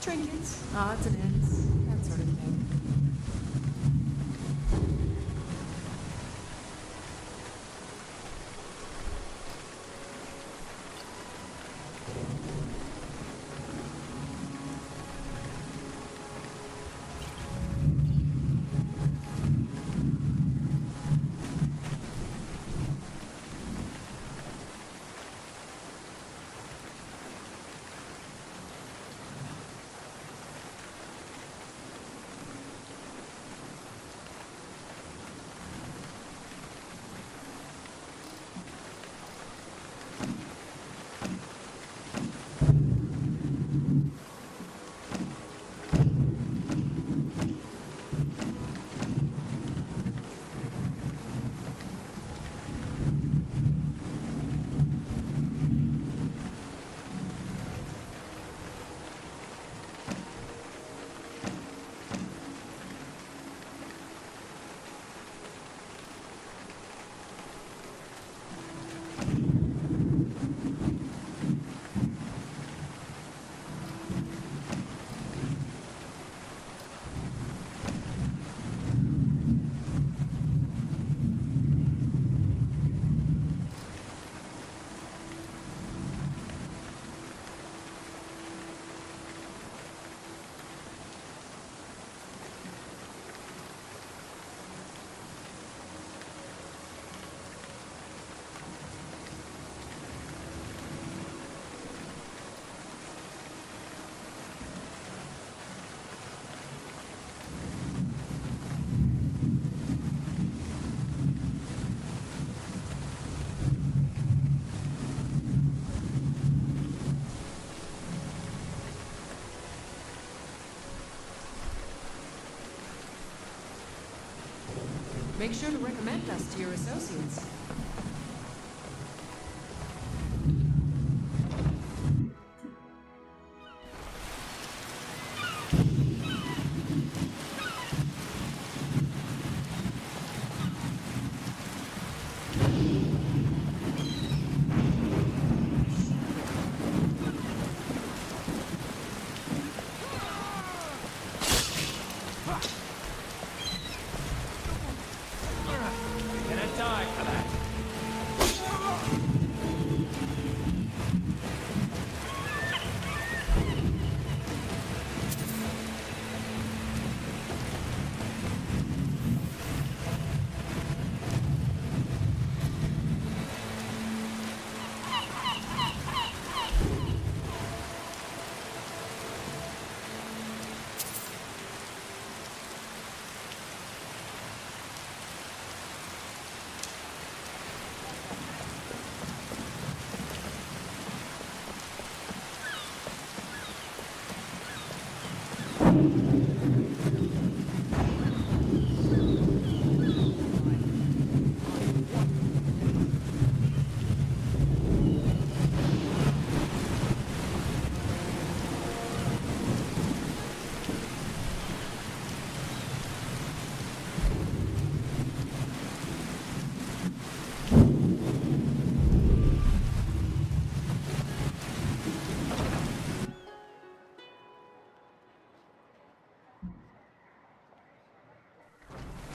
Trinkets, odds and ends, that sort of thing. Make sure to recommend us to your associates.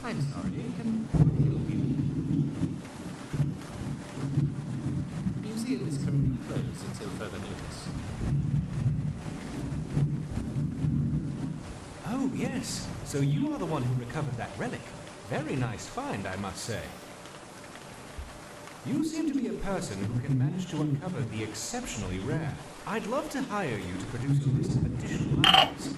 I'm sorry, can I help you? The museum is currently closed until further notice. Oh, yes. So you are the one who recovered that relic. Very nice find, I must say. You seem to be a person who can manage to uncover the exceptionally rare. I'd love to hire you to produce a list of additional items.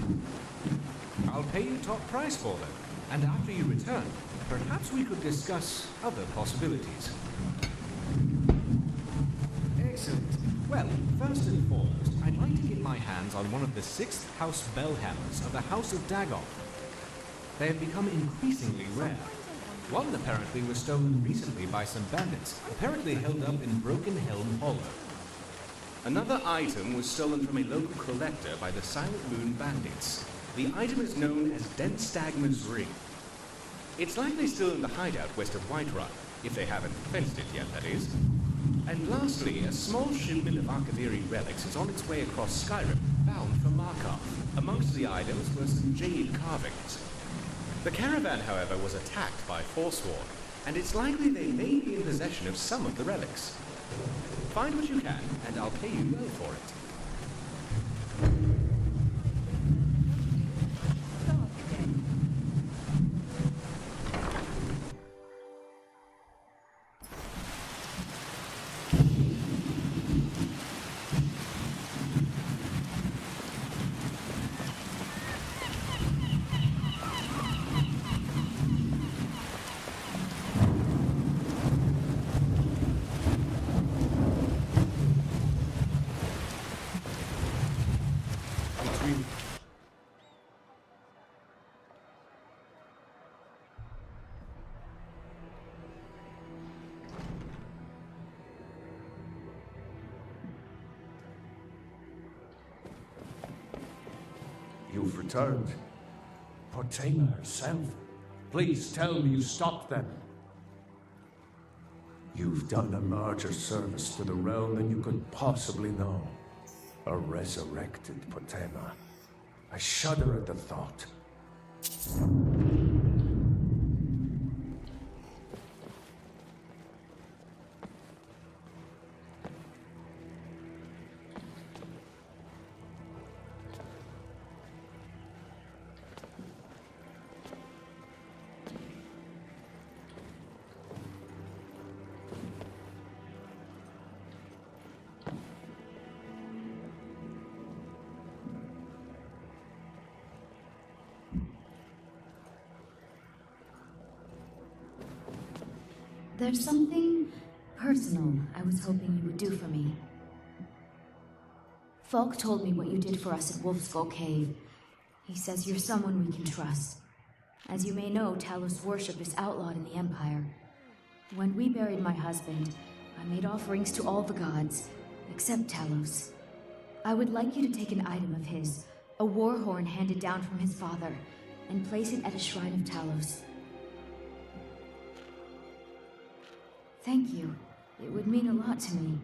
I'll pay you top price for them. And after you return, perhaps we could discuss other possibilities. Excellent. Well, first and foremost, I'd like to get my hands on one of the 6th House Bellhammers of the House of Dagon. They have become increasingly rare. One apparently was stolen recently by some bandits, apparently held up in Broken Helm Hollow. Another item was stolen from a local collector by the Silent Moon bandits. The item is known as Denstagma's Ring. It's likely still in the hideout west of Whiterun, if they haven't fenced it yet, that is. And lastly, a small shipment of Arkaviri relics is on its way across Skyrim, bound for Markov. Amongst the items were some jade carvings. The caravan, however, was attacked by Forsworn, and it's likely they may be in possession of some of the relics. Find what you can, and I'll pay you well for it. You've returned. Potema herself. Please tell me you stopped them. You've done a larger service to the realm than you could possibly know. A resurrected Potema. I shudder at the thought. There's something personal I was hoping you would do for me. Falk told me what you did for us at Wolfskull Cave. He says you're someone we can trust. As you may know, Talos worship is outlawed in the Empire. When we buried my husband, I made offerings to all the gods, except Talos. I would like you to take an item of his, a war horn handed down from his father, and place it at a shrine of Talos. Thank you. It would mean a lot to me.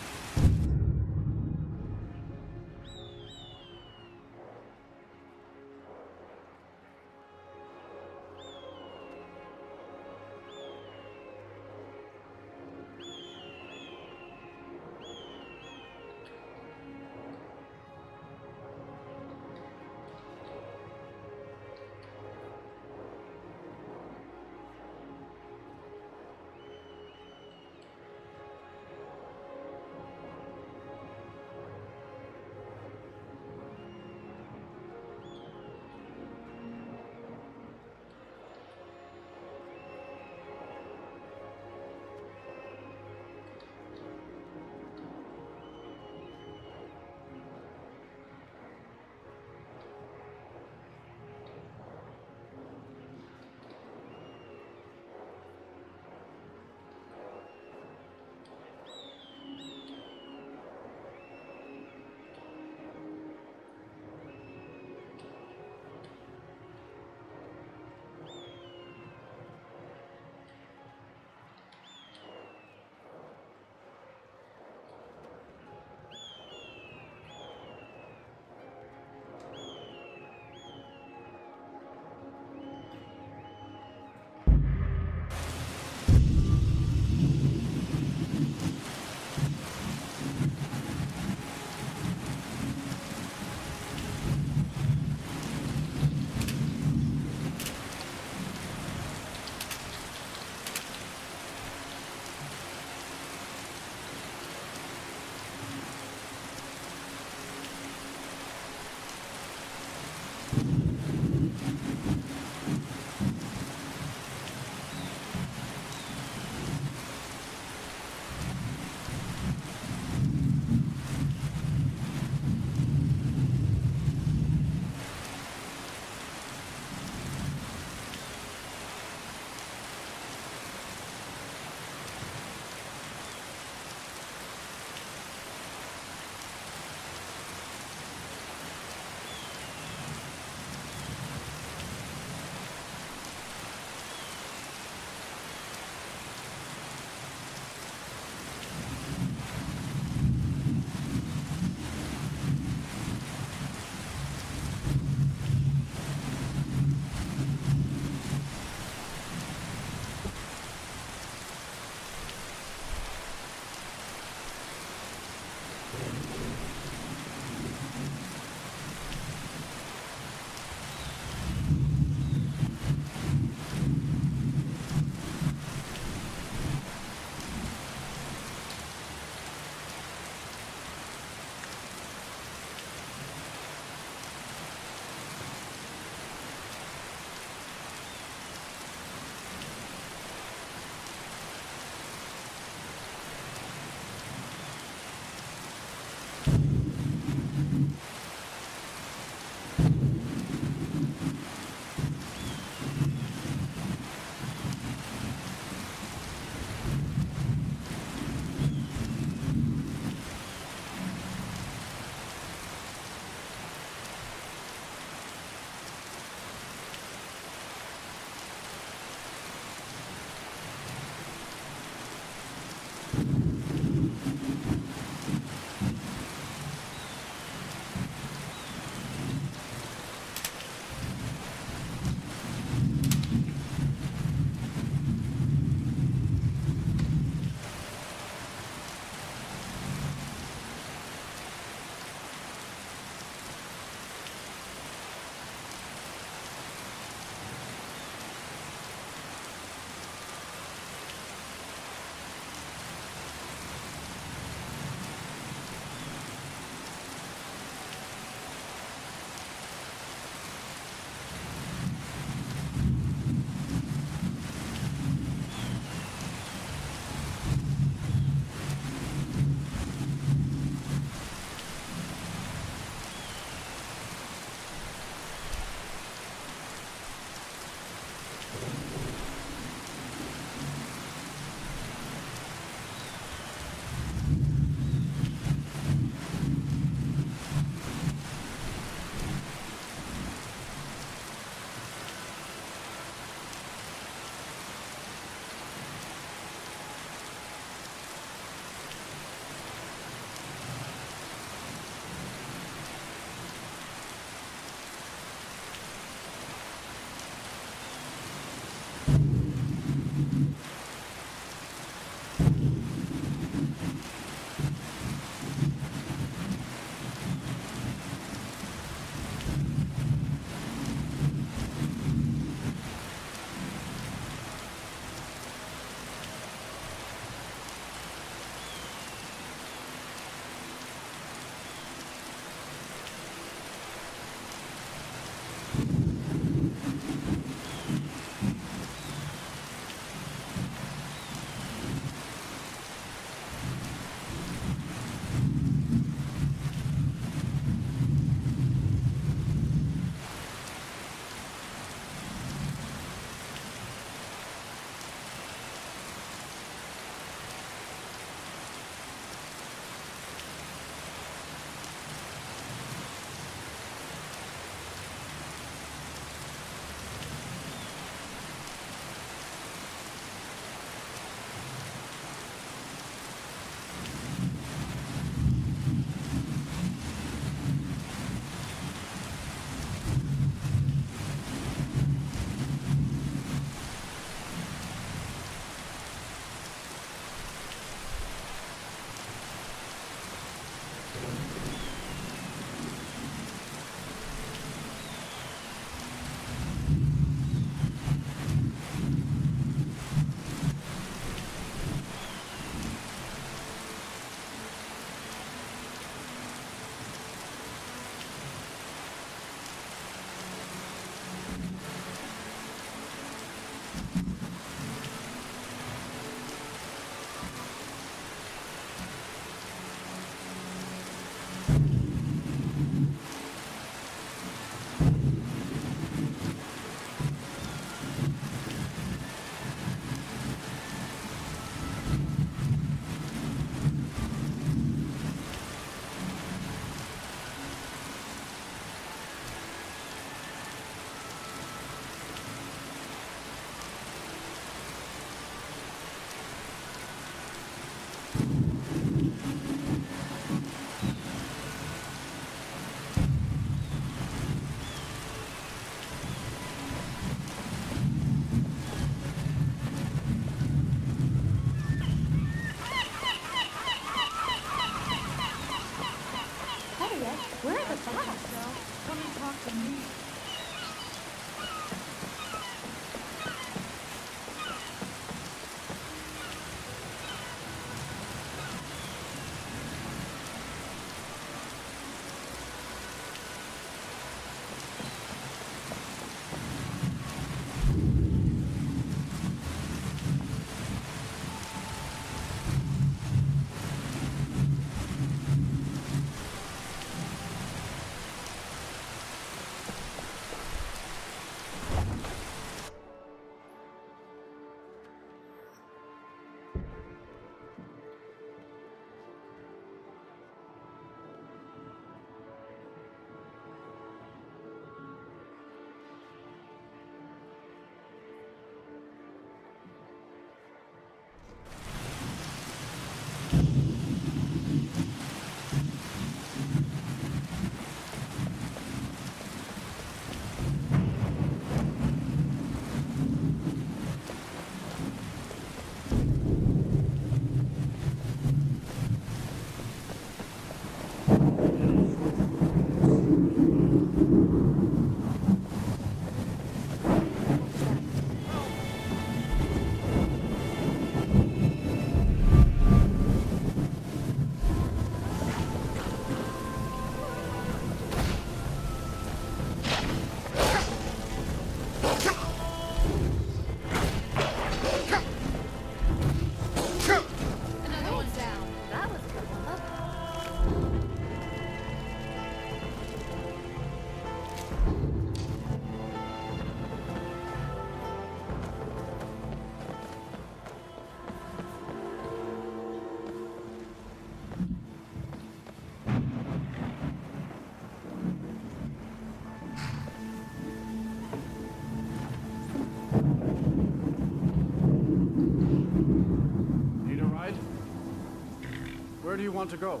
Where do you want to go?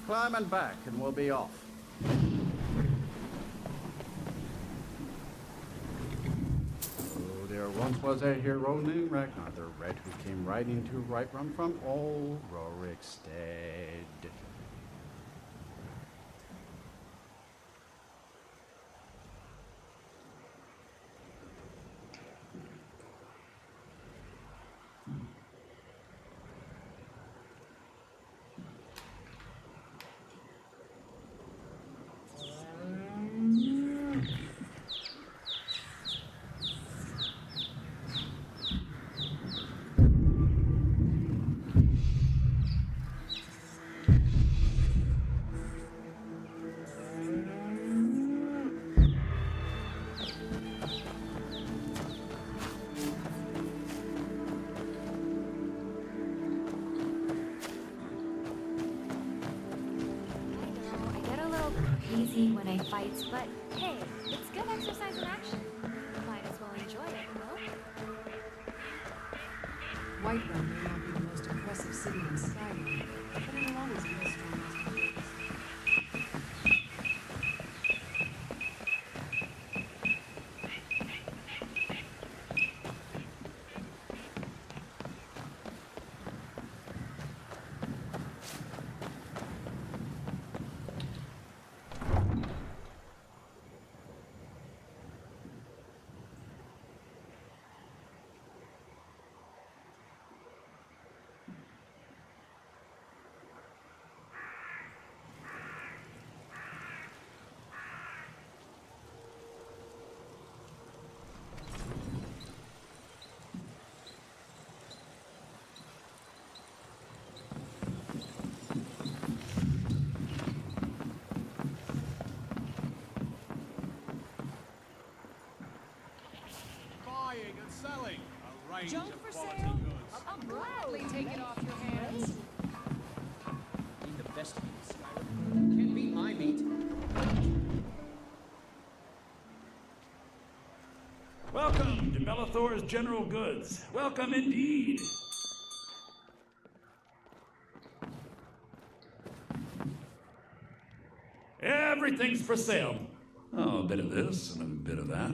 Climb and back, and we'll be off. Oh, there once was a hero named Ragnar the Red who came riding to right run from old Rorikstead. When I fight, but hey, it's good exercise in action. Might as well enjoy it, no? Whiterun may not be the most impressive city in Skyrim, but it'll always be the strongest. Selling a range Junk of for quality sale? goods. I'll gladly take it off your hands. Need the best meat in Skyrim. Can't beat my meat. Welcome to Bellathor's General Goods. Welcome indeed. Everything's for sale. Oh, a bit of this and a bit of that.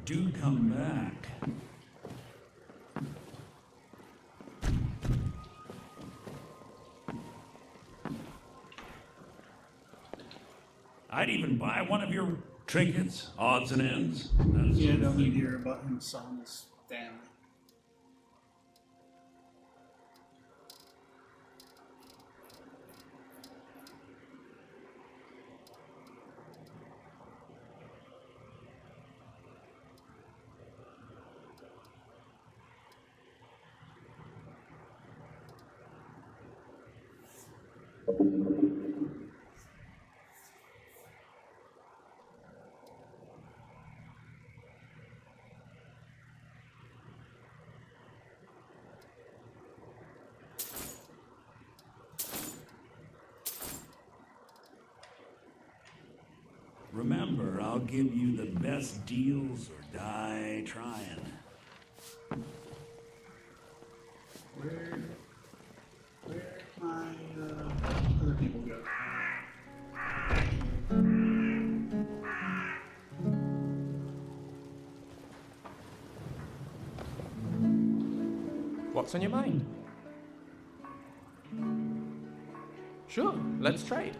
Do come back. I'd even buy one of your trinkets, odds and ends. That Yeah, sort of don't need thing. to hear about him selling his family. Remember, I'll give you the best deals or die trying. Where my other people go? What's on your mind? Sure, let's trade.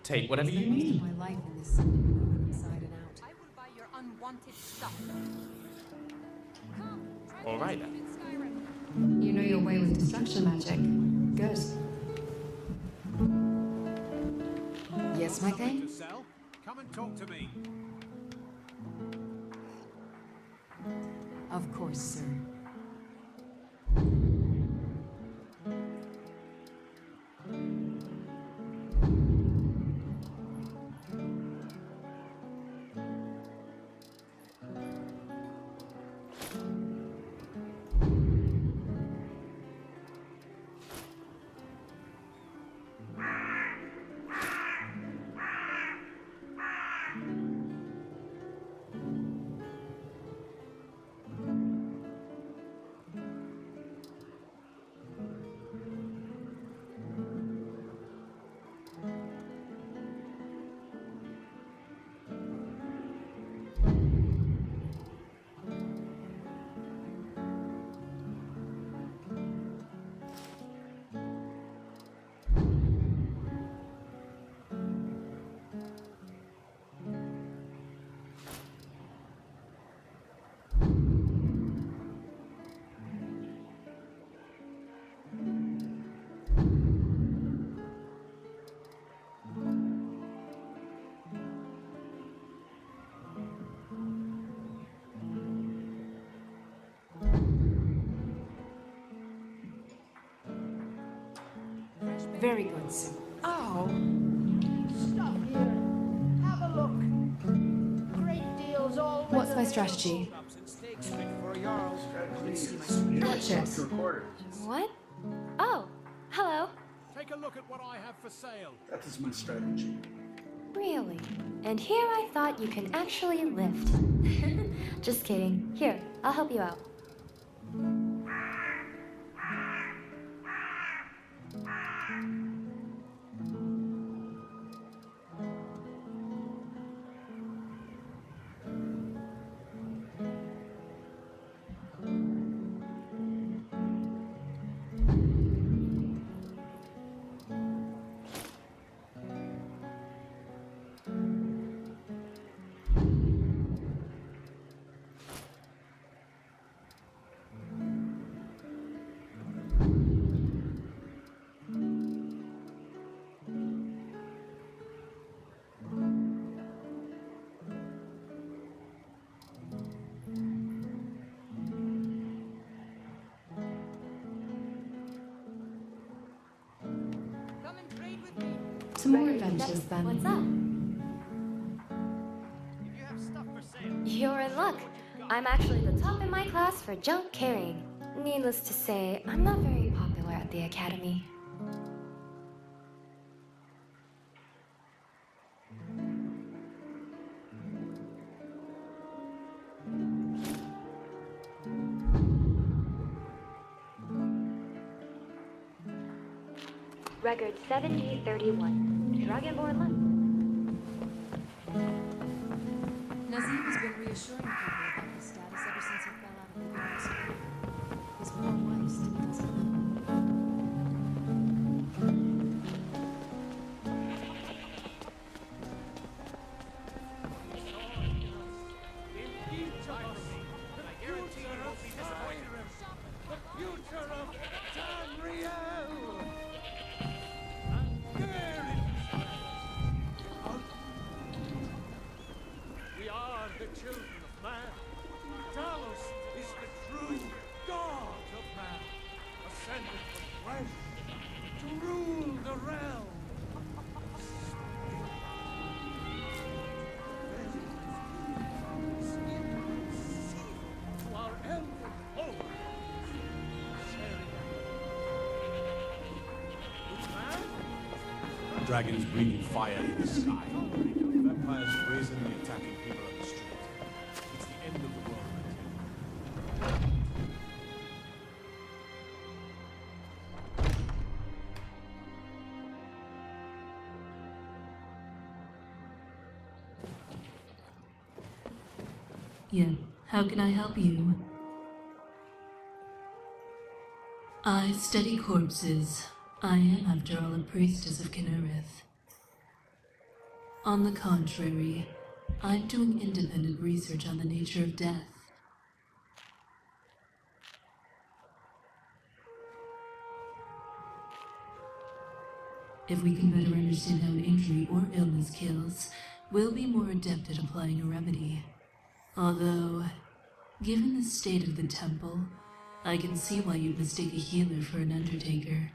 Take whatever you Most of need. my life in this city, inside and out. I will buy your unwanted stuff. Come, try All right to then. in Skyrim. You know your way with destruction magic. Good. Yes, my thing? Sell? Come and talk to me. Of course, sir. Very good, sir. Oh, Stop here. Have a look. Great deals all. What's my strategy? Purchase. What? Oh, hello. Take a look at what I have for sale. That is my strategy. Really? And here I thought you can actually lift. Just kidding. Here, I'll help you out. come and trade with me. Some more adventures then. What's up? If you have stuff for sale, You're in luck. I'm actually the top in my class for junk carrying. Needless to say, I'm not very popular at the academy. Record 7031. Dragonborn Left. Nazim has been reassuring people about his status ever since he fell out of the Nirn school. His poor wife still doesn't know. I guarantee you won't be disappointed. The future of Tamriel! And there it is. We are the children of man. Talos is the true god of man, ascended from flesh to rule the realm. To our elven home. Dragons breathing fire in the sky. Vampires brazenly attacking people on the street. It's the end of the world, I tell you. Yeah, how can I help you? I study corpses. I am, after all, a priestess of Kinnereth. On the contrary, I'm doing independent research on the nature of death. If we can better understand how an injury or illness kills, we'll be more adept at applying a remedy. Although, given the state of the temple, I can see why you'd mistake a healer for an undertaker.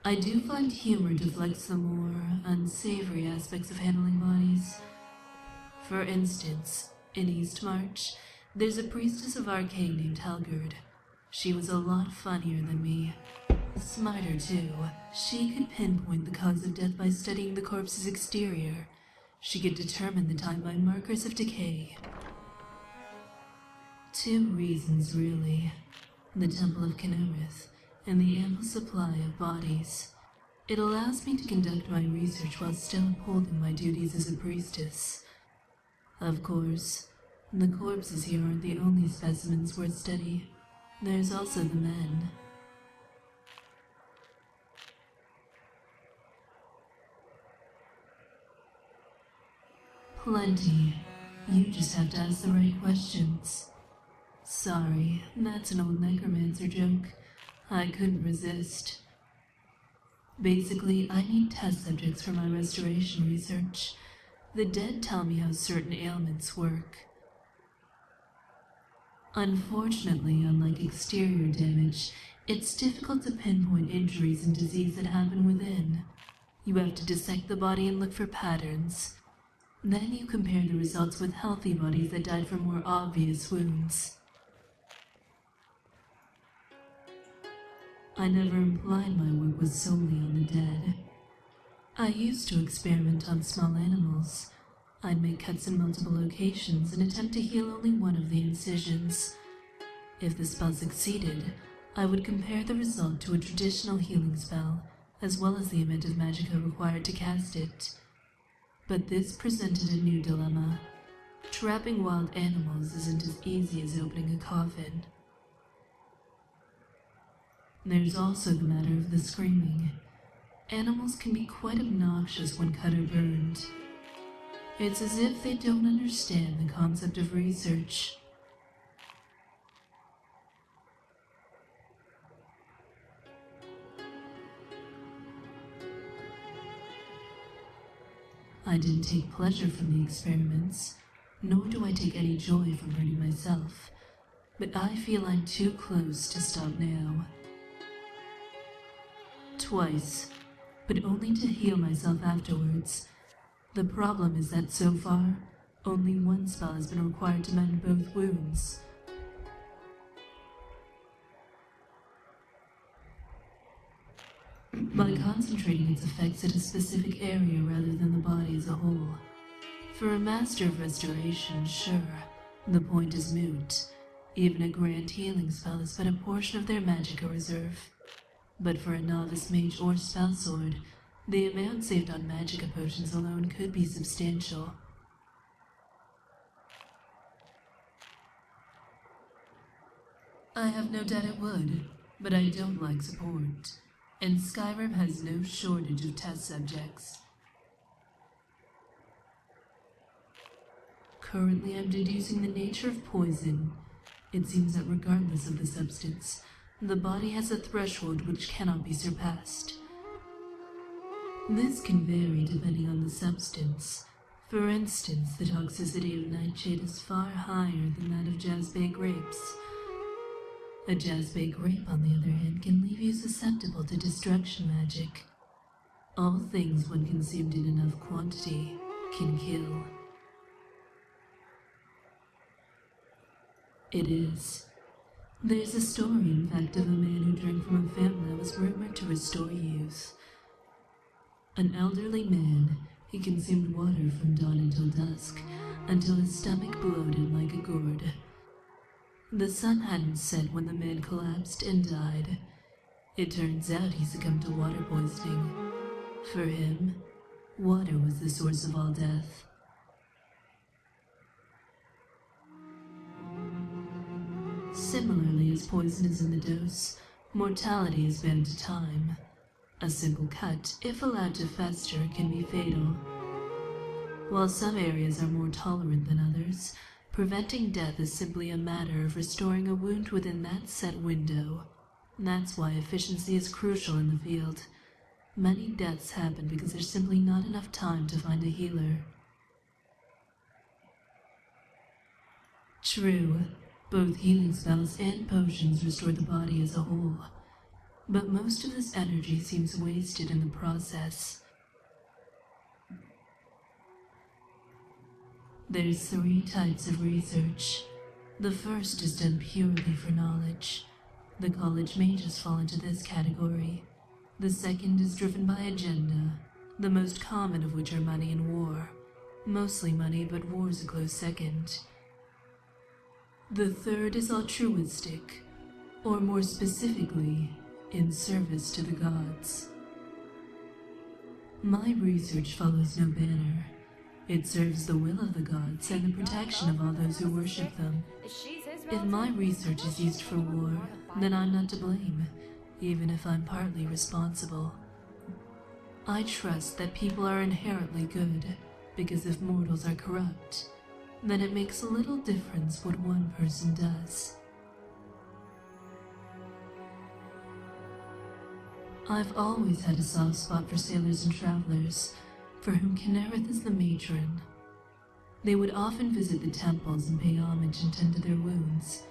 I do find humor deflects the more unsavory aspects of handling bodies. For instance, in Eastmarch, there's a priestess of Arcane named Helgerd. She was a lot funnier than me. Smarter, too. She could pinpoint the cause of death by studying the corpse's exterior. She could determine the time by markers of decay. 2 reasons, really. The Temple of Kinnereth, and the ample supply of bodies. It allows me to conduct my research while still upholding my duties as a priestess. Of course, the corpses here aren't the only specimens worth study. There's also the men. Plenty. You just have to ask the right questions. Sorry, that's an old necromancer joke. I couldn't resist. Basically, I need test subjects for my restoration research. The dead tell me how certain ailments work. Unfortunately, unlike exterior damage, it's difficult to pinpoint injuries and disease that happen within. You have to dissect the body and look for patterns. Then you compare the results with healthy bodies that died from more obvious wounds. I never implied my work was solely on the dead. I used to experiment on small animals. I'd make cuts in multiple locations and attempt to heal only one of the incisions. If the spell succeeded, I would compare the result to a traditional healing spell, as well as the amount of magicka required to cast it. But this presented a new dilemma. Trapping wild animals isn't as easy as opening a coffin. There's also the matter of the screaming. Animals can be quite obnoxious when cut or burned. It's as if they don't understand the concept of research. I didn't take pleasure from the experiments, nor do I take any joy from hurting myself, but I feel I'm too close to stop now. Twice, but only to heal myself afterwards. The problem is that so far, only one spell has been required to mend both wounds. By concentrating its effects at a specific area rather than the body as a whole. For a master of restoration, sure, the point is moot. Even a grand healing spell is but a portion of their magicka reserve. But for a novice mage or spell sword, the amount saved on magicka potions alone could be substantial. I have no doubt it would, but I don't like support, and Skyrim has no shortage of test subjects. Currently, I'm deducing the nature of poison. It seems that regardless of the substance, the body has a threshold which cannot be surpassed. This can vary depending on the substance. For instance, the toxicity of nightshade is far higher than that of jazzbay grapes. A jazzbay grape, on the other hand, can leave you susceptible to destruction magic. All things when consumed in enough quantity can kill. It is. There's a story, in fact, of a man who drank from a fountain that was rumored to restore youth. An elderly man, he consumed water from dawn until dusk, until his stomach bloated like a gourd. The sun hadn't set when the man collapsed and died. It turns out he succumbed to water poisoning. For him, water was the source of all death. Similarly, as poison is in the dose, mortality is bound to time. A simple cut, if allowed to fester, can be fatal. While some areas are more tolerant than others, preventing death is simply a matter of restoring a wound within that set window. That's why efficiency is crucial in the field. Many deaths happen because there's simply not enough time to find a healer. True, both healing spells and potions restore the body as a whole, but most of this energy seems wasted in the process. There's 3 types of research. The first is done purely for knowledge. The college mages fall into this category. The second is driven by agenda, the most common of which are money and war. Mostly money, but war's a close second. The third is altruistic, or more specifically, in service to the gods. My research follows no banner. It serves the will of the gods and the protection of all those who worship them. If my research is used for war, then I'm not to blame, even if I'm partly responsible. I trust that people are inherently good, because if mortals are corrupt, then it makes a little difference what one person does. I've always had a soft spot for sailors and travelers, for whom Kinnereth is the matron. They would often visit the temples and pay homage and tend to their wounds.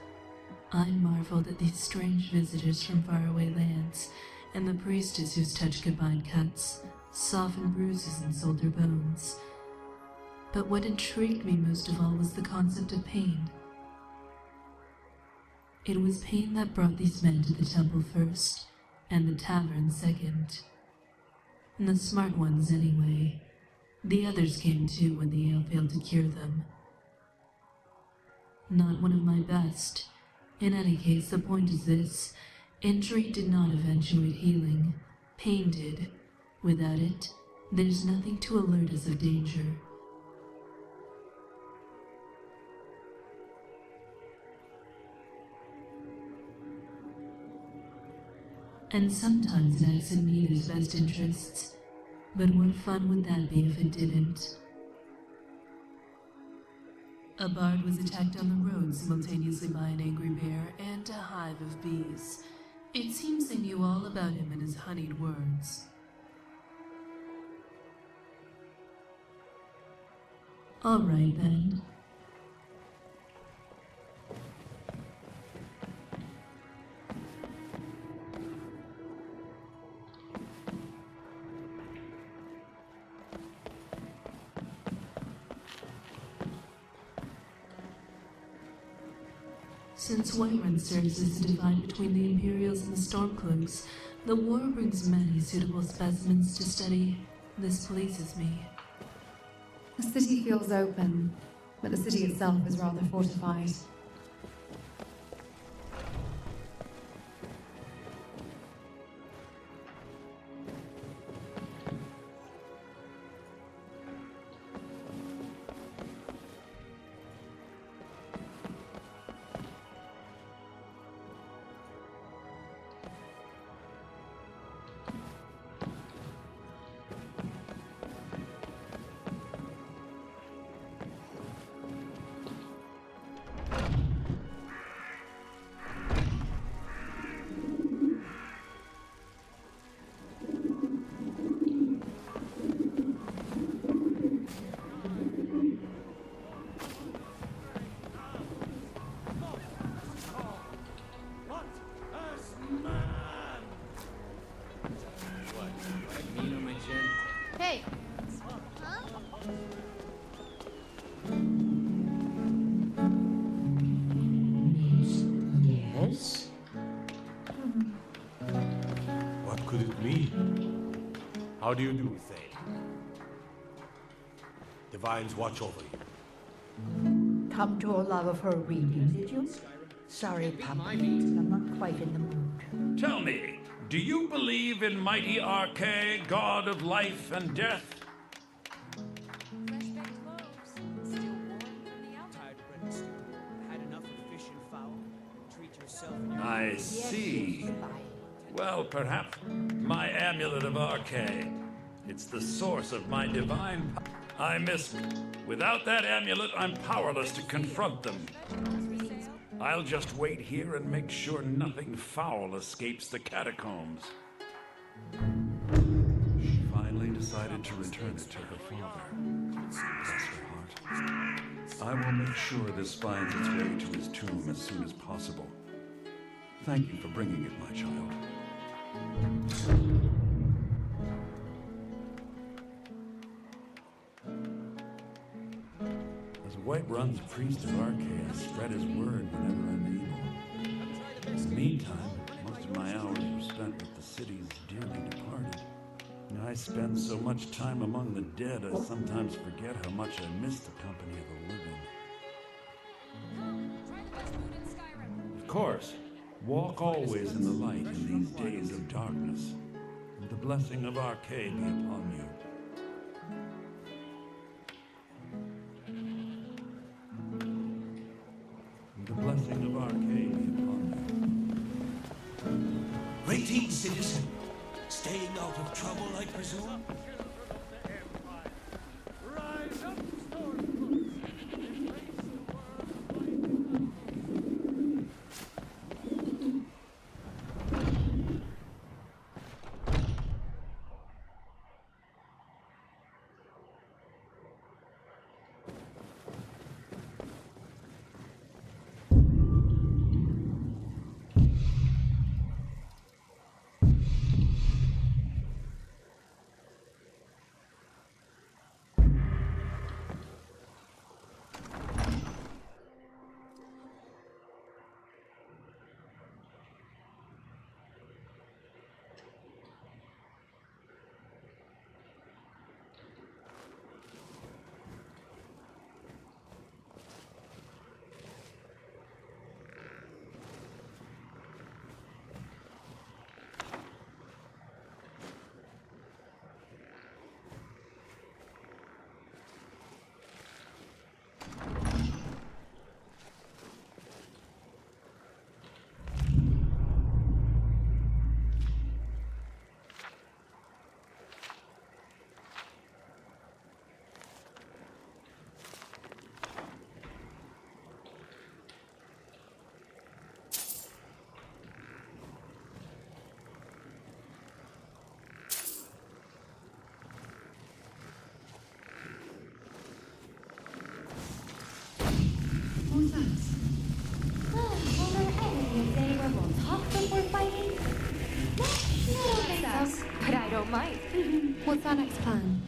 I marveled at these strange visitors from faraway lands, and the priestess whose touch could bind cuts, soften bruises, and solder bones. But what intrigued me most of all was the concept of pain. It was pain that brought these men to the temple first, and the tavern second. The smart ones, anyway. The others came too when the ale failed to cure them. Not one of my best. In any case, the point is this. Injury did not eventuate healing. Pain did. Without it, there's nothing to alert us of danger. And sometimes it acts in neither's best interests. But what fun would that be if it didn't? A bard was attacked on the road simultaneously by an angry bear and a hive of bees. It seems they knew all about him and his honeyed words. All right then. Since Whiterun serves as the divide between the Imperials and the Stormcloaks, the war brings many suitable specimens to study. This pleases me. The city feels open, but the city itself is rather fortified. Hey! Yes? What could it mean? How do you do, Thane? Divines watch over you. Come to allow for a reading, did you? Sorry, Papa. I'm not quite in the mood. Tell me, do you believe in mighty Arche, god of life and death? I see. Well, perhaps my amulet of Arche. It's the source of my divine power. Without that amulet, I'm powerless to confront them. I'll just wait here and make sure nothing foul escapes the catacombs. She finally decided to return it to her father. Bless her heart. I will make sure this finds its way to his tomb as soon as possible. Thank you for bringing it, my child. As Whiterun's priest of Arche, I spread his word whenever I'm able. In the meantime, most of my hours were spent with the city's dearly departed. I spend so much time among the dead, I sometimes forget how much I miss the company of the living. Try the best food in Skyrim. Of course. Walk always in the light in these days of darkness, and the blessing of Arche be upon you. And the blessing of Arche be upon you. Greeting, citizen. Staying out of trouble, I presume? Who's that? Will there ever be a day where we'll talk before fighting? No, I don't think so, but I don't mind. What's our next plan?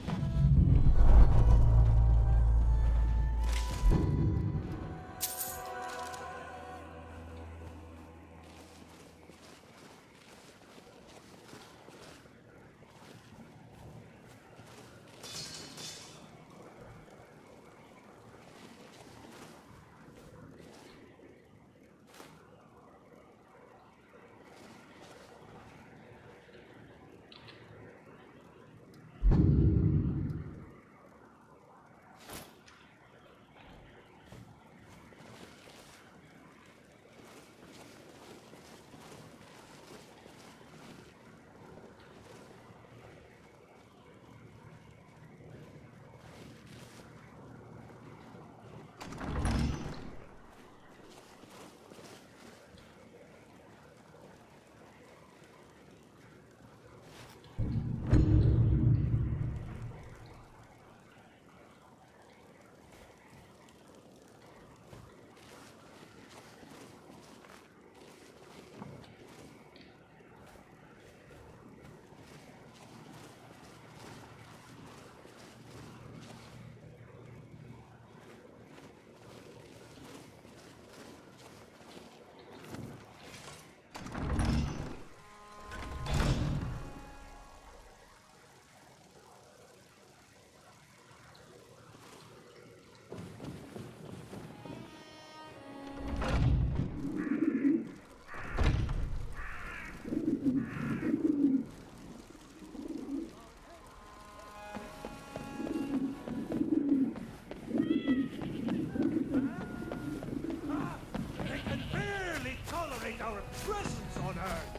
presence on Earth.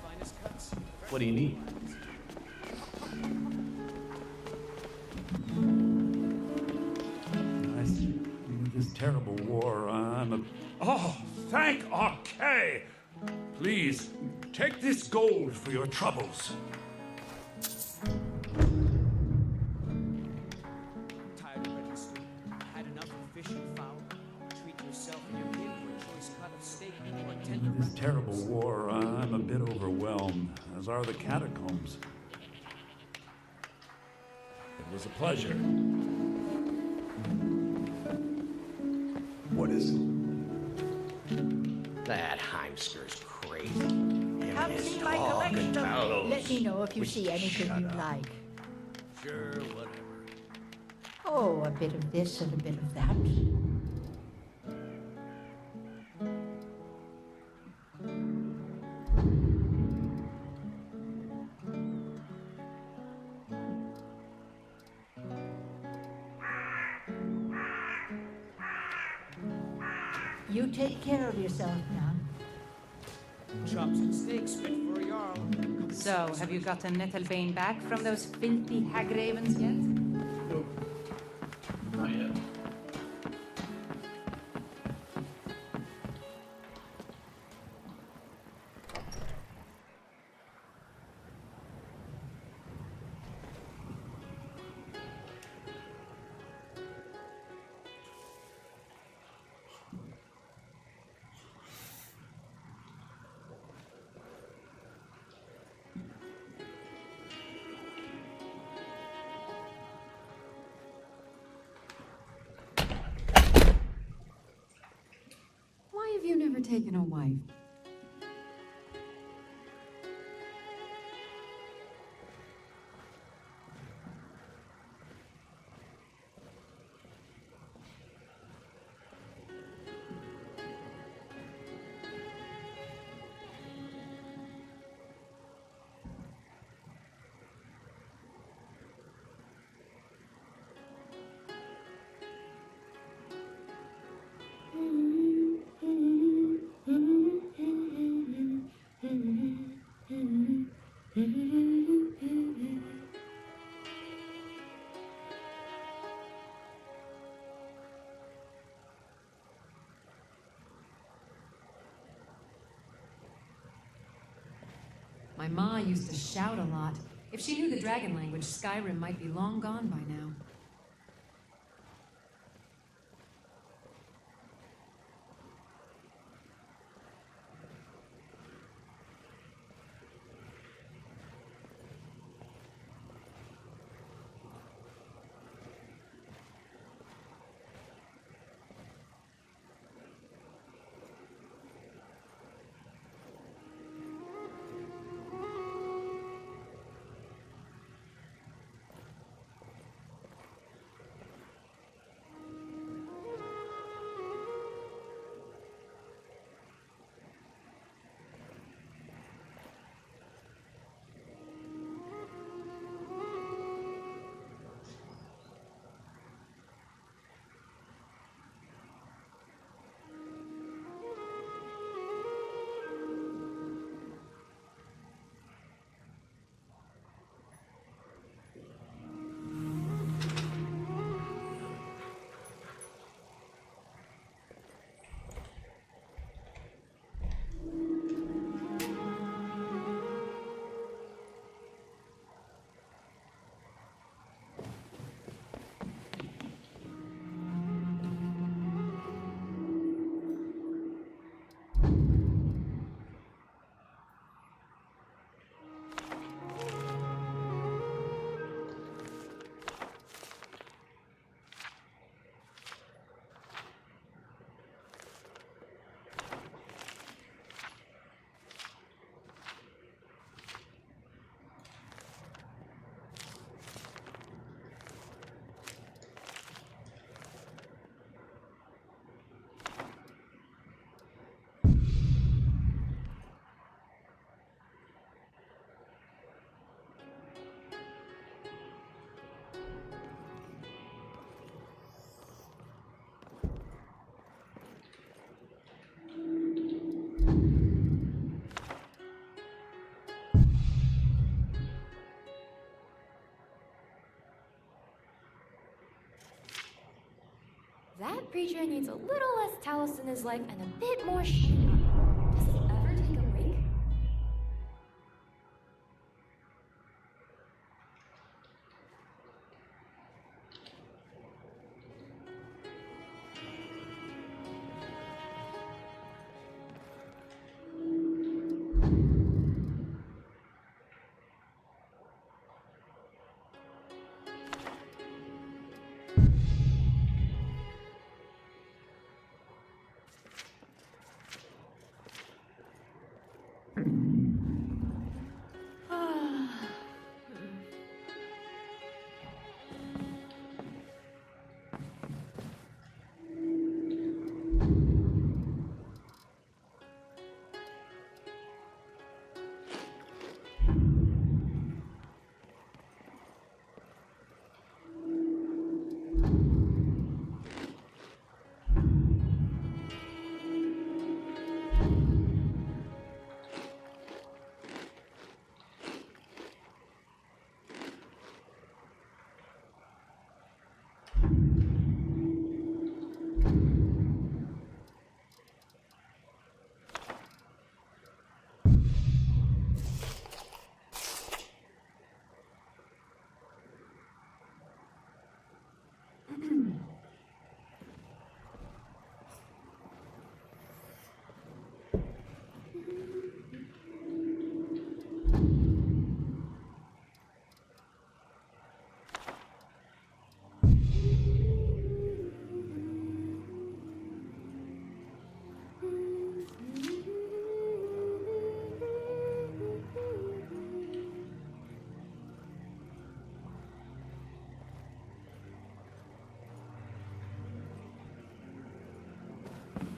Finest cuts. What do you need? This terrible war, Oh, thank Archay! Please, take this gold for your troubles. Tired of registering. Had enough of fish and fowl. Treat yourself and your kin to a choice cut of steak or tender This terrible war, I'm a bit overwhelmed, as are the catacombs. It was a pleasure. What is it? That Heimskir's crazy. Come see my collection. Let me know if you see anything you like. Sure, whatever. Oh, a bit of this and a bit of that. You take care of yourself now. chops and steaks fit for a jarl. So, have you gotten Nettlebane back from those filthy hag ravens yet? Nope. Not yet. Why have you never taken a wife? My ma used to shout a lot. If she knew the dragon language, Skyrim might be long gone by now. preacher needs a little less Talos in his life and a bit more shooting up. Does he ever take a break?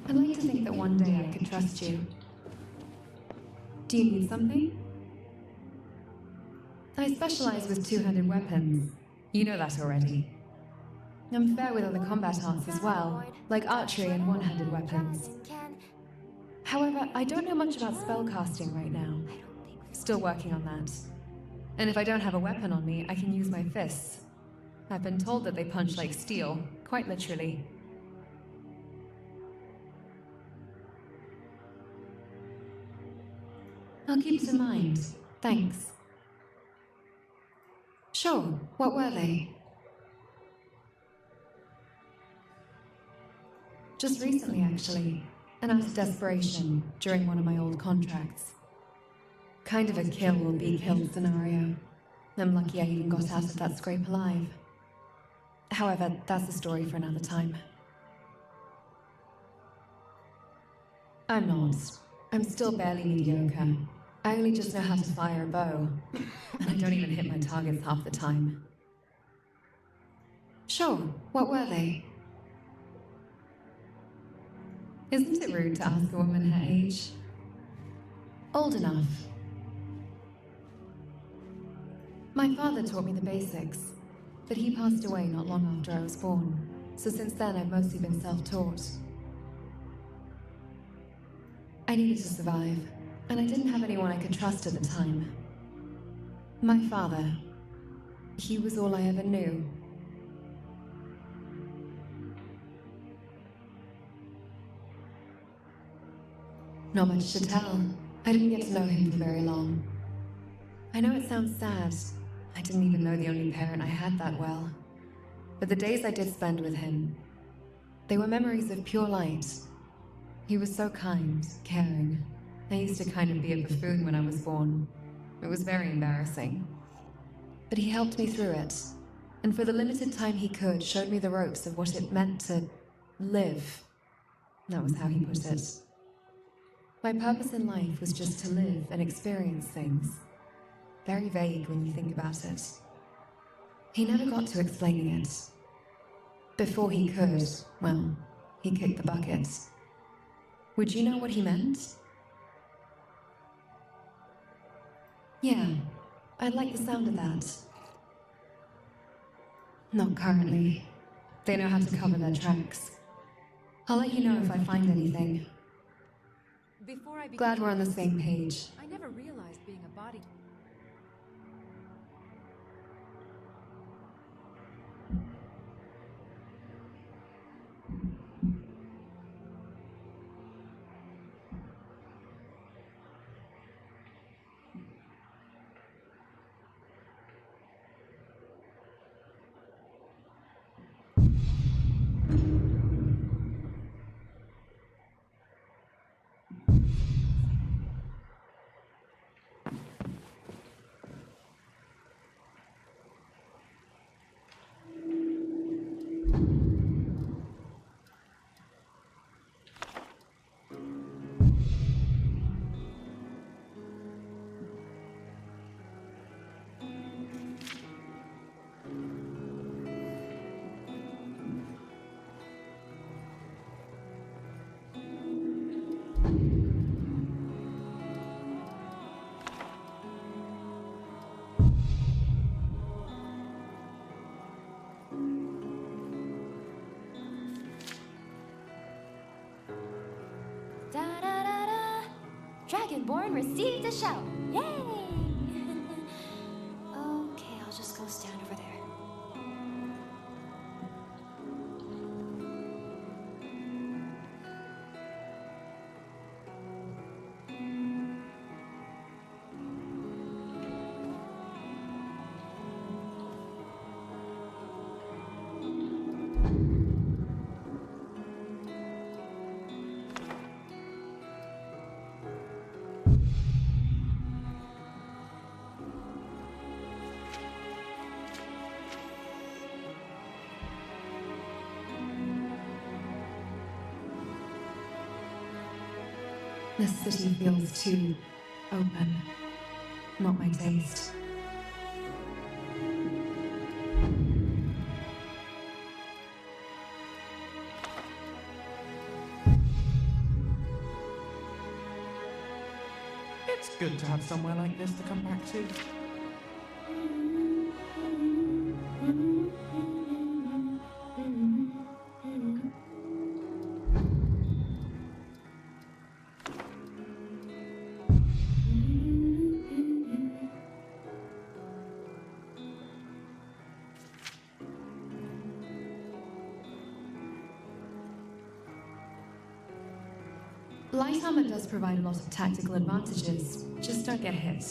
I'd like to think that one day I could trust you. Do you need something? I specialize with two-handed weapons. You know that already. I'm fair with other combat arts as well, like archery and one-handed weapons. However, I don't know much about spellcasting right now. Still working on that. And if I don't have a weapon on me, I can use my fists. I've been told that they punch like steel, quite literally. I'll keep it in mind. Thanks. Sure, what were they? Just recently, actually. An act of desperation during one of my old contracts. Kind of a kill or be killed scenario. I'm lucky I even got out of that scrape alive. However, that's a story for another time. I'm not. I'm still barely mediocre. I only just know how to fire a bow, and I don't even hit my targets half the time. Sure, what were they? Isn't it rude to ask a woman her age? Old enough. My father taught me the basics, but he passed away not long after I was born, so since then I've mostly been self-taught. I needed to survive, and I didn't have anyone I could trust at the time. My father. He was all I ever knew. Not much to tell. I didn't get to know him for very long. I know it sounds sad. I didn't even know the only parent I had that well. But the days I did spend with him, they were memories of pure light. He was so kind, caring. I used to kind of be a buffoon when I was born. It was very embarrassing. But he helped me through it, and for the limited time he could, showed me the ropes of what it meant to live. That was how he put it. My purpose in life was just to live and experience things. Very vague when you think about it. He never got to explaining it. Before he could, well, he kicked the bucket. Would you know what he meant? Yeah, I'd like the sound of that. Not currently. They know how to cover their tracks. I'll let you know if I find anything. Glad we're on the same page. I never realized being a body... Dragonborn received a shout. Yay! Okay, I'll just go stand over there. This city feels too open. Not my taste. It's good to have somewhere like this to come back to. Light armor does provide a lot of tactical advantages, just don't get hit.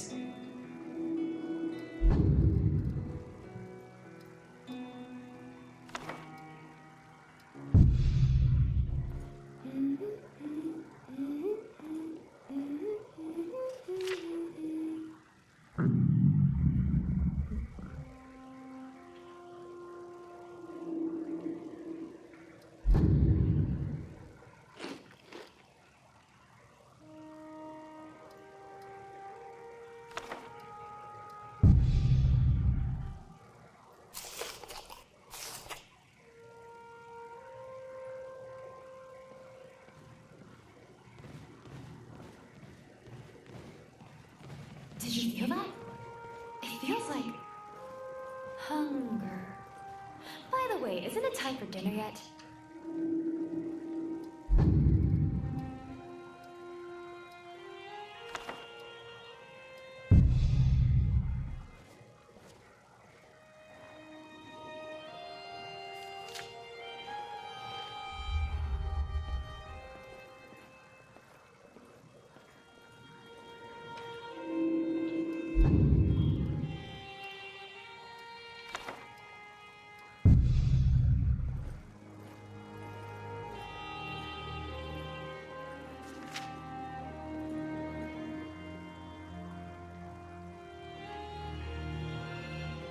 Did you feel that? It feels like hunger. By the way, isn't it time for dinner yet?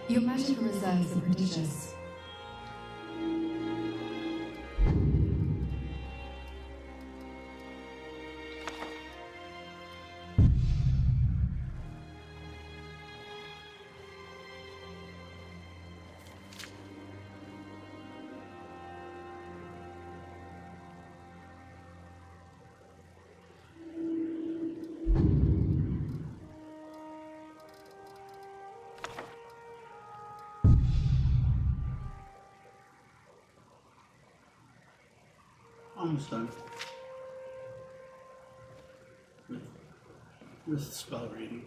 Your magical reserves are prodigious. Almost done with spell reading.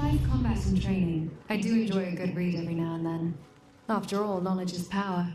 Besides combat and training, I do enjoy a good read every now and then. After all, knowledge is power.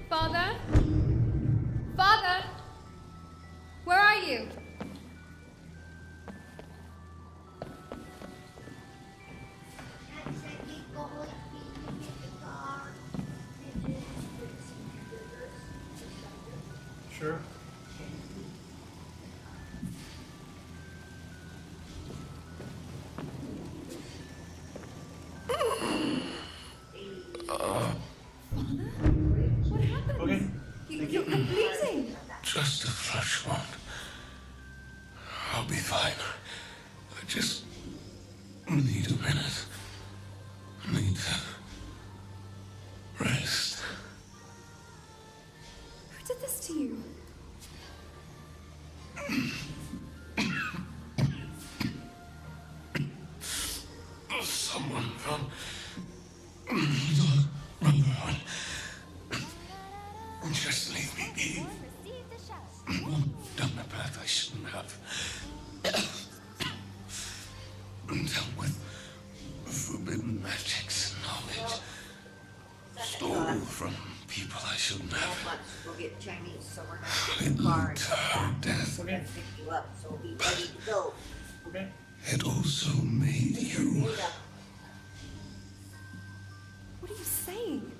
Father? Father? Where are you? Sure. What happened? Okay. You're bleeding. Just a flesh wound. I'll be fine. I just need a minute. Need to rest. Who did this to you? Someone from the rubber. Just leave me be. Walked down a path I shouldn't have. Dealt with forbidden magics and knowledge. Stole from people I shouldn't have. We'll get Chinese, so we're It not led to her death. We're gonna pick you up, so we'll be ready to go. Okay. It also made you. What are you saying?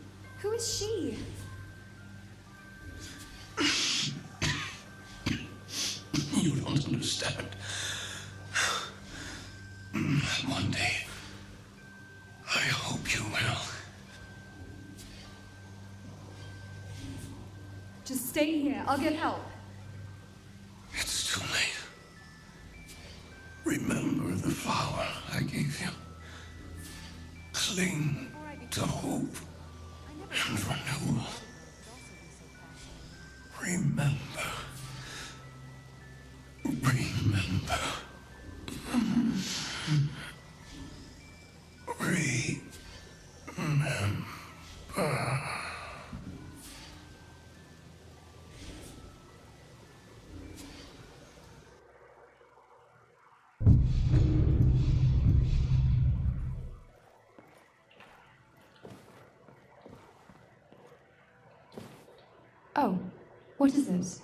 Who is she? You don't understand. One day, I hope you will. Just stay here. I'll get help. It's too late. Remember the flower I gave you. Cling to hope and renewal. Remember. Remember. Remember. Oh, what is it?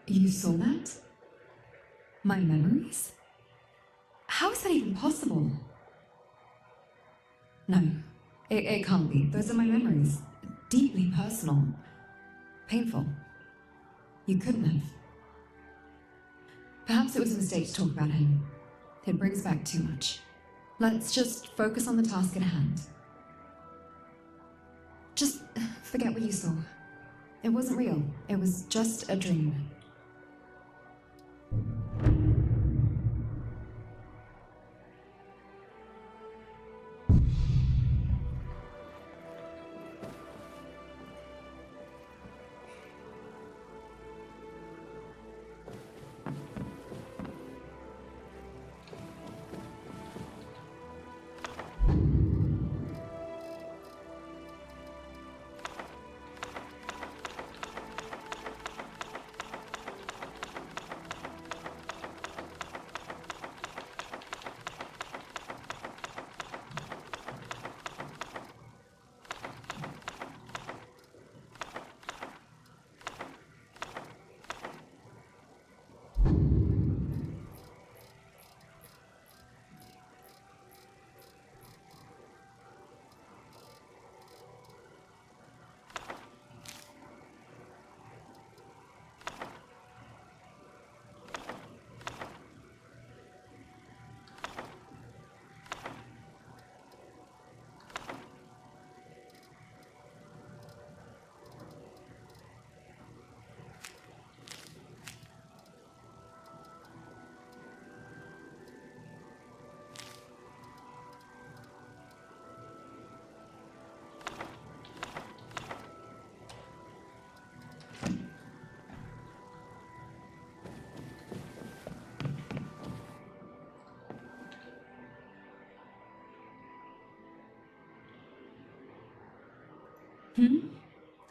You saw that? My memories? How is that even possible? No, it can't be. Those are my memories. Deeply personal. Painful. You couldn't have. Perhaps it was a mistake to talk about him. It brings back too much. Let's just focus on the task at hand. Just forget what you saw. It wasn't real. It was just a dream.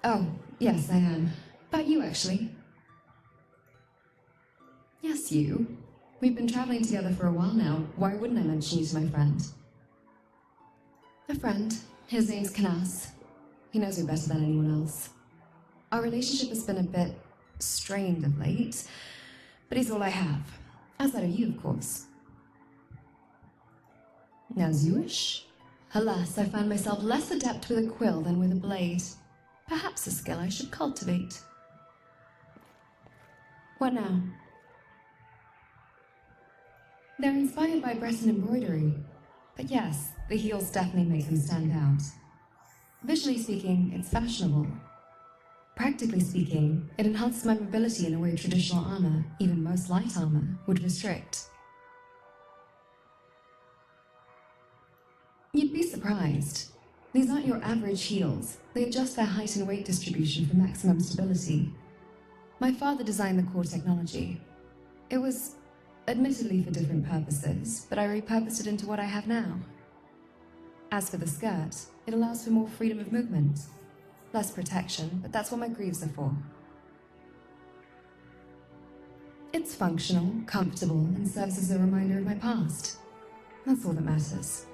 Oh, yes, I am. About you, actually. Yes, you. We've been traveling together for a while now. Why wouldn't I mention you to my friend? A friend. His name's Canas. He knows me better than anyone else. Our relationship has been a bit strained of late, but he's all I have. Outside of you, of course. As you wish. Alas, I find myself less adept with a quill than with a blade. Perhaps a skill I should cultivate. What now? They're inspired by Breton embroidery. But yes, the heels definitely make them stand out. Visually speaking, it's fashionable. Practically speaking, it enhances my mobility in a way traditional armor, even most light armor, would restrict. You'd be surprised. These aren't your average heels. They adjust their height and weight distribution for maximum stability. My father designed the core technology. It was admittedly for different purposes, but I repurposed it into what I have now. As for the skirt, it allows for more freedom of movement. Less protection, but that's what my greaves are for. It's functional, comfortable, and serves as a reminder of my past. That's all that matters.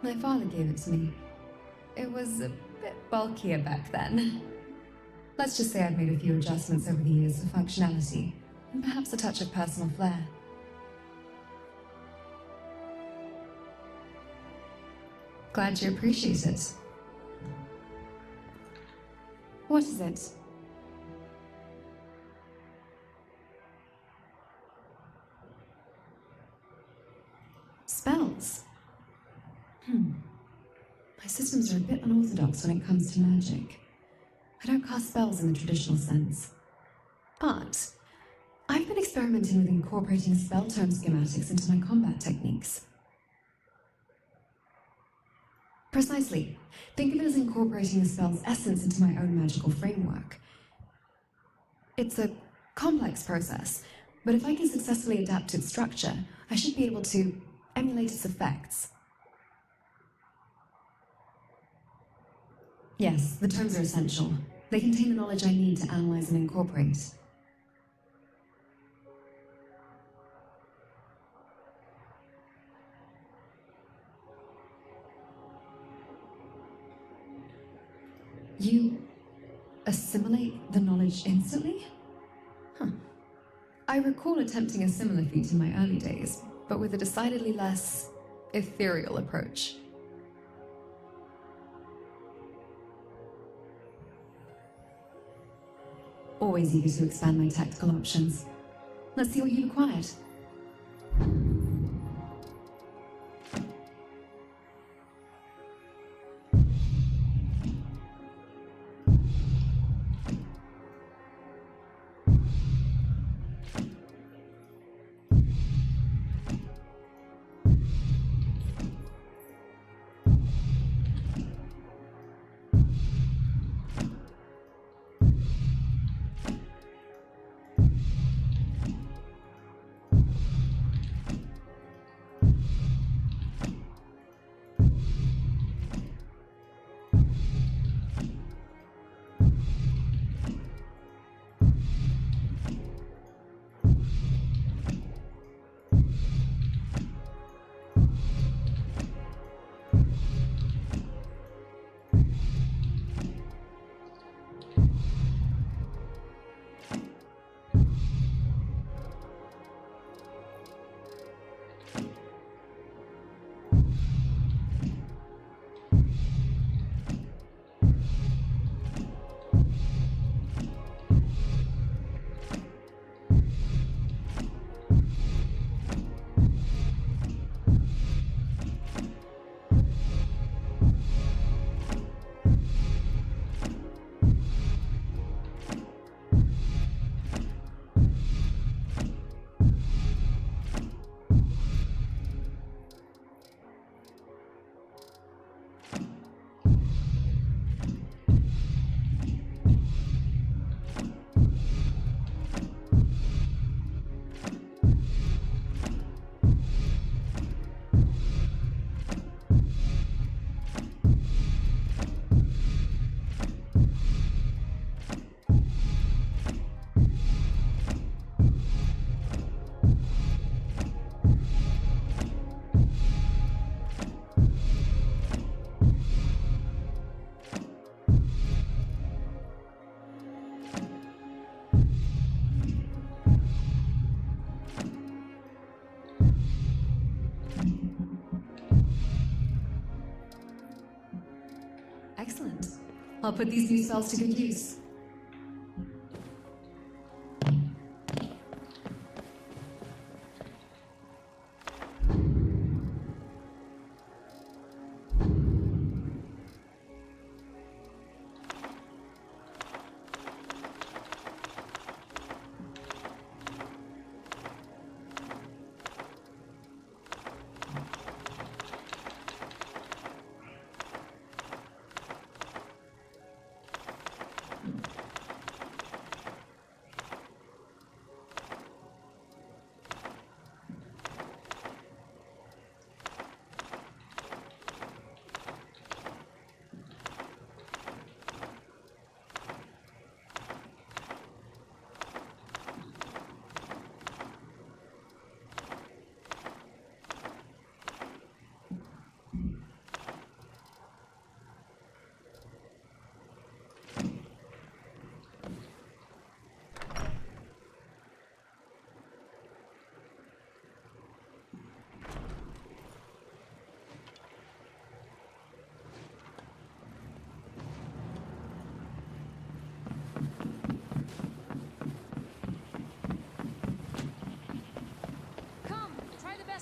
My father gave it to me. It was a bit bulkier back then. Let's just say I've made a few adjustments over the years for functionality, and perhaps a touch of personal flair. Glad you appreciate it. What is it? Spells? My systems are a bit unorthodox when it comes to magic. I don't cast spells in the traditional sense. But I've been experimenting with incorporating spell tome schematics into my combat techniques. Precisely. Think of it as incorporating a spell's essence into my own magical framework. It's a complex process, but if I can successfully adapt its structure, I should be able to emulate its effects. Yes, the tomes are essential. They contain the knowledge I need to analyze and incorporate. You assimilate the knowledge instantly? Huh. I recall attempting a similar feat in my early days, but with a decidedly less ethereal approach. Always eager to expand my tactical options. Let's see what you've acquired. Excellent. I'll put these new spells to good use.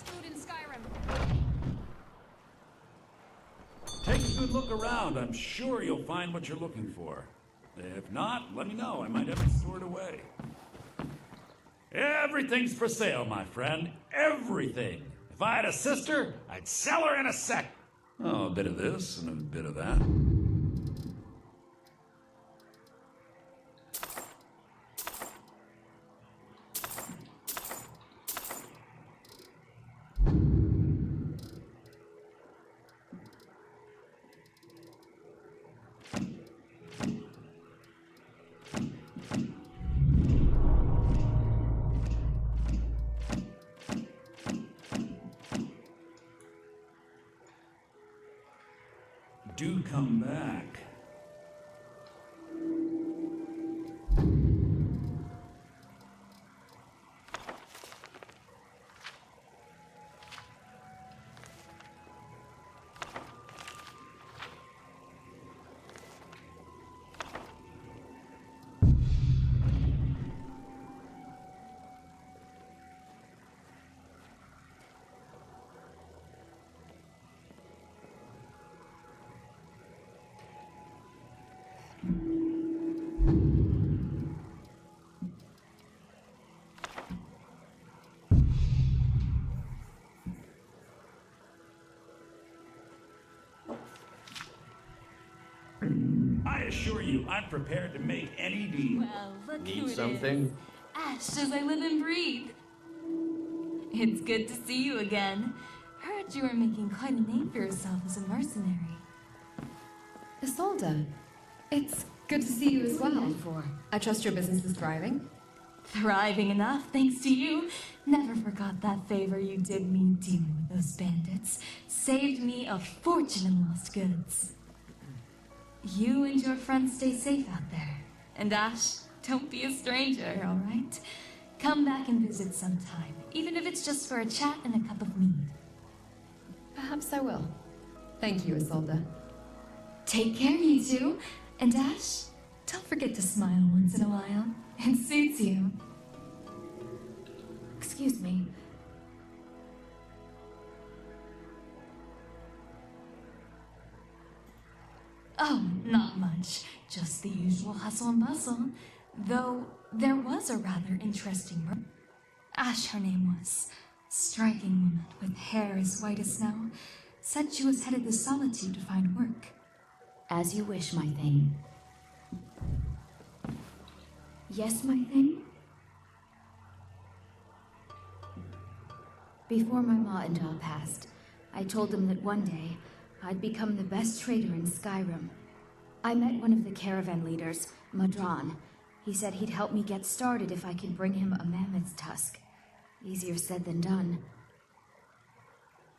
Food in Skyrim. Take a good look around. I'm sure you'll find what you're looking for. If not, let me know. I might have it stored away. Everything's for sale, my friend. Everything. If I had a sister, I'd sell her in a sec. Oh, a bit of this and a bit of that. Do come back. I assure you, I'm prepared to make any deal. Well, look Need who it something? is. Ash, as I live and breathe. It's good to see you again. Heard you were making quite a name for yourself as a mercenary. Isolde, it's good to see you as well. I trust your business is thriving. Thriving enough, thanks to you. Never forgot that favor you did me dealing with those bandits. Saved me a fortune in lost goods. You and your friends stay safe out there. And Ash, don't be a stranger, all right? Come back and visit sometime, even if it's just for a chat and a cup of mead. Perhaps I will. Thank you, Isolde. Take care, you two. And Ash, don't forget to smile once in a while. It suits you. Excuse me. Oh, not much. Just the usual hustle and bustle. Though there was a rather interesting Ash, her name was. Striking woman with hair as white as snow. Said she was headed to Solitude to find work. As you wish, my thing. Yes, my thing? Before my ma and all passed, I told them that one day I'd become the best trader in Skyrim. I met one of the caravan leaders, Madron. He said he'd help me get started if I could bring him a mammoth's tusk. Easier said than done.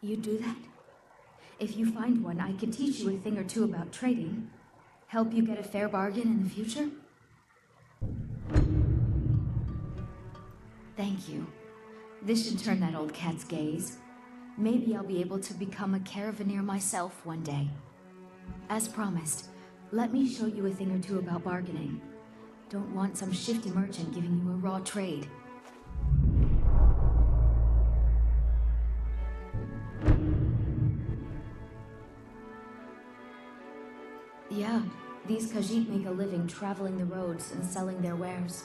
You'd do that? If you find one, I could teach you a thing or two about trading. Help you get a fair bargain in the future? Thank you. This should turn that old cat's gaze. Maybe I'll be able to become a caravaneer myself one day. As promised, let me show you a thing or two about bargaining. Don't want some shifty merchant giving you a raw trade. Yeah, these Khajiit make a living traveling the roads and selling their wares.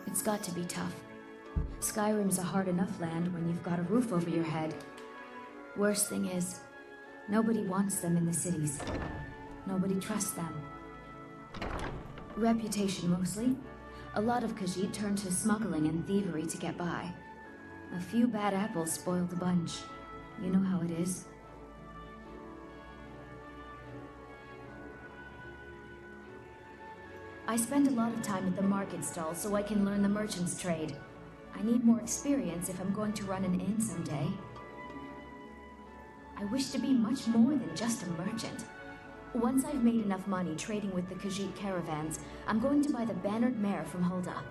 It's got to be tough. Skyrim's a hard enough land when you've got a roof over your head. Worst thing is, nobody wants them in the cities. Nobody trusts them. Reputation mostly. A lot of Khajiit turn to smuggling and thievery to get by. A few bad apples spoil the bunch. You know how it is. I spend a lot of time at the market stall so I can learn the merchant's trade. I need more experience if I'm going to run an inn someday. I wish to be much more than just a merchant. Once I've made enough money trading with the Khajiit caravans, I'm going to buy the bannered mare from Hulda.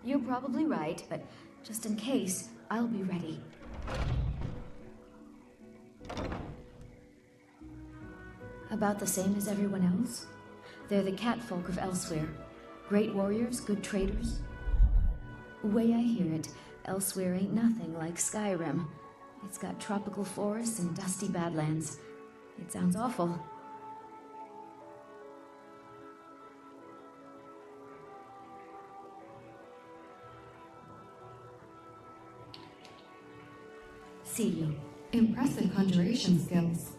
You're probably right, but just in case, I'll be ready. About the same as everyone else? They're the catfolk of Elsewhere. Great warriors, good traders. Way I hear it, Elsewhere ain't nothing like Skyrim. It's got tropical forests and dusty badlands. It sounds awful. see you. Impressive conjuration skills.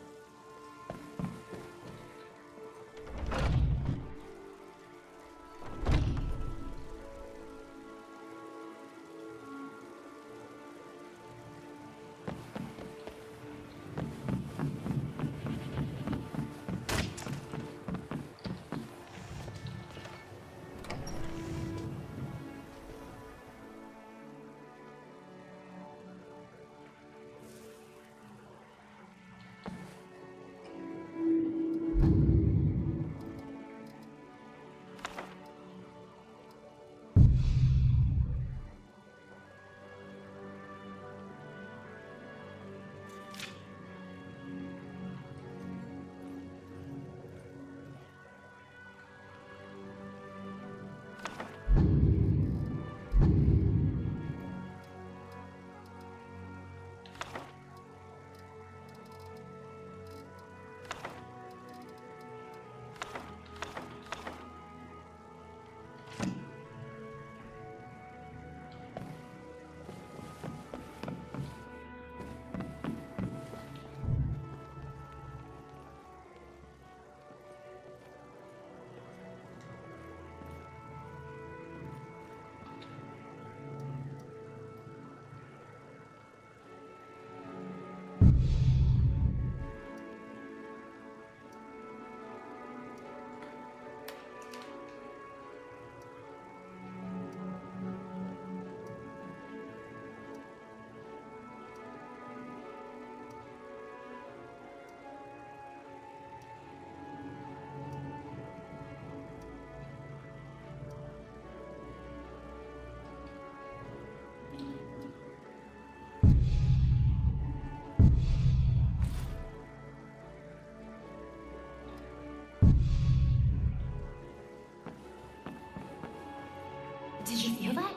Did you feel that?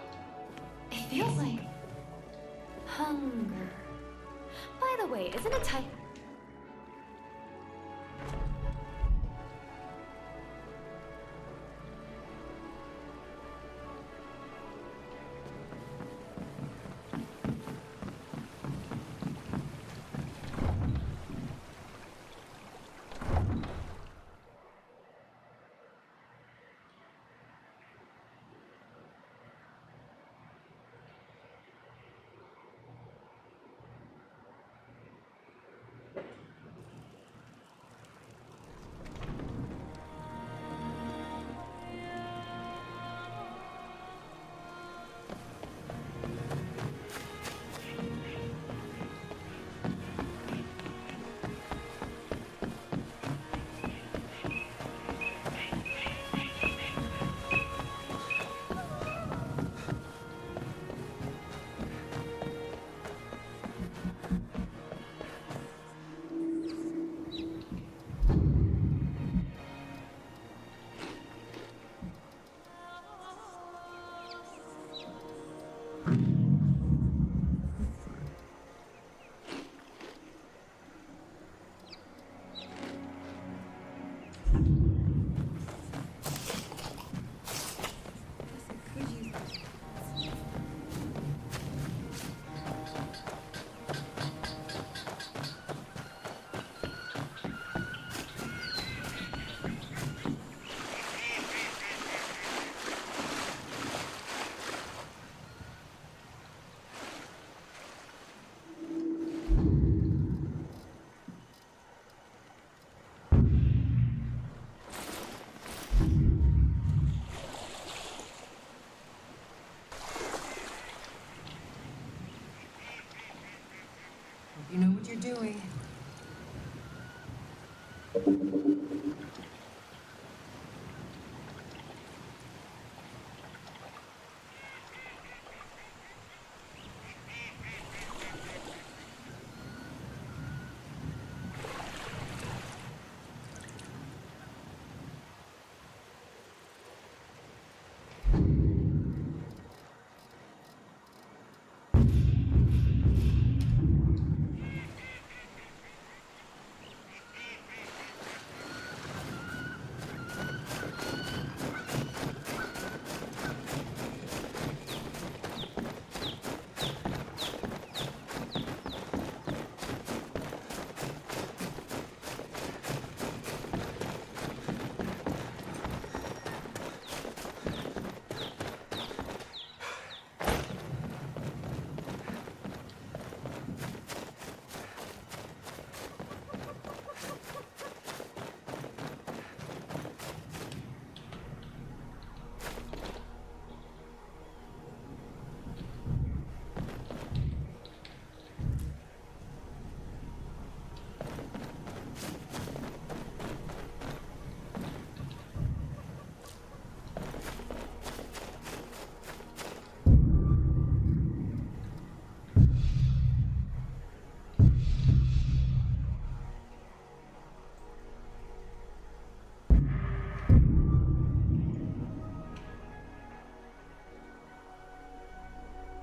It feels like hunger. By the way, isn't it time?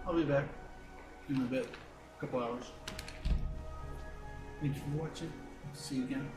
I'll be back in a bit, a couple hours. Thanks for watching. See you again.